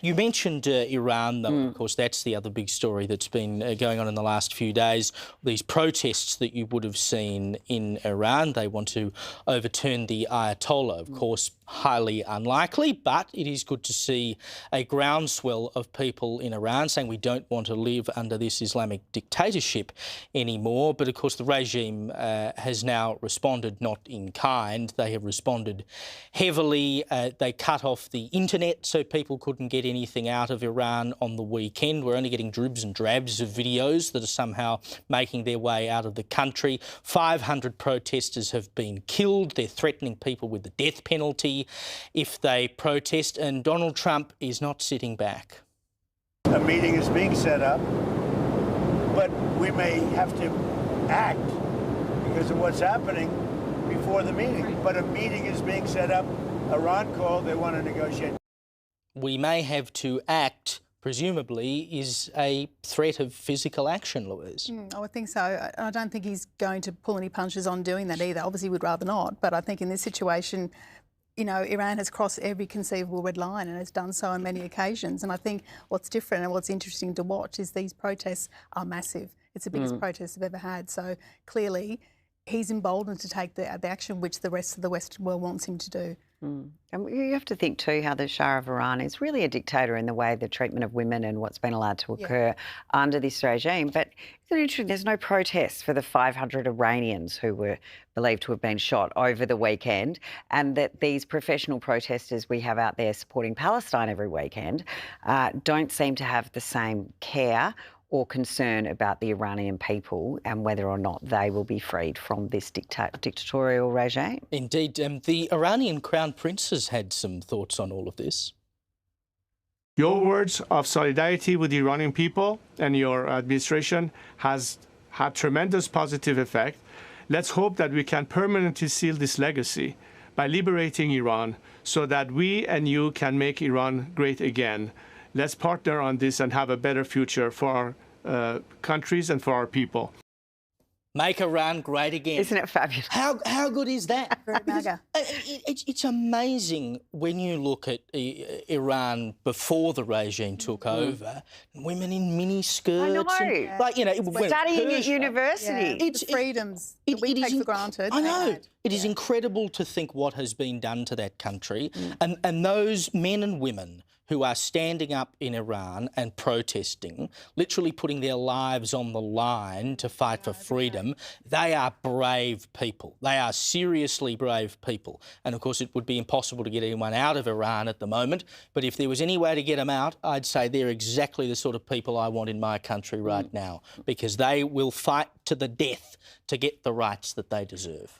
You mentioned Iran, though. Of course, that's the other big story that's been going on in the last few days. These protests that you would have seen in Iran, they want to overturn the Ayatollah. Of course, highly unlikely, but it is good to see a groundswell of people in Iran saying we don't want to live under this Islamic dictatorship anymore. But, of course, the regime has now responded not in kind. They have responded heavily. They cut off the internet so people couldn't get anything out of Iran on the weekend. We're only getting dribs and drabs of videos that are somehow making their way out of the country. 500 protesters have been killed. They're threatening people with the death penalty if they protest, and Donald Trump is not sitting back. A meeting is being set up, but we may have to act because of what's happening before the meeting. But a meeting is being set up. Iran called, they want to negotiate. We may have to act, presumably, is a threat of physical action, Louise. I would think so. I don't think he's going to pull any punches on doing that either. Obviously, we'd rather not. But I think in this situation, you know, Iran has crossed every conceivable red line and has done so on many occasions. And I think what's different and what's interesting to watch is these protests are massive. It's the biggest protest they've ever had. So clearly, he's emboldened to take the action which the rest of the Western world wants him to do. And you have to think too how the Shah of Iran is really a dictator in the way the treatment of women and what's been allowed to occur under this regime. But it's interesting, there's no protests for the 500 Iranians who were believed to have been shot over the weekend, and that these professional protesters we have out there supporting Palestine every weekend don't seem to have the same care or concern about the Iranian people and whether or not they will be freed from this dictatorial regime. Indeed. The Iranian Crown Prince has had some thoughts on all of this. Your words of solidarity with the Iranian people and your administration has had tremendous positive effect. Let's hope that we can permanently seal this legacy by liberating Iran so that we and you can make Iran great again. Let's partner on this and have a better future for our countries and for our people. Make Iran great again. Isn't it fabulous? How good is that? It's It's amazing when you look at Iran before the regime took over. Women in mini skirts. I know. And, like, you know, Studying at university. It's the freedoms that we take for granted. I know. It is incredible to think what has been done to that country. And those men and women who are standing up in Iran and protesting, literally putting their lives on the line to fight for freedom, they are brave people. They are seriously brave people. And, of course, it would be impossible to get anyone out of Iran at the moment, but if there was any way to get them out, I'd say they're exactly the sort of people I want in my country right now, because they will fight to the death to get the rights that they deserve.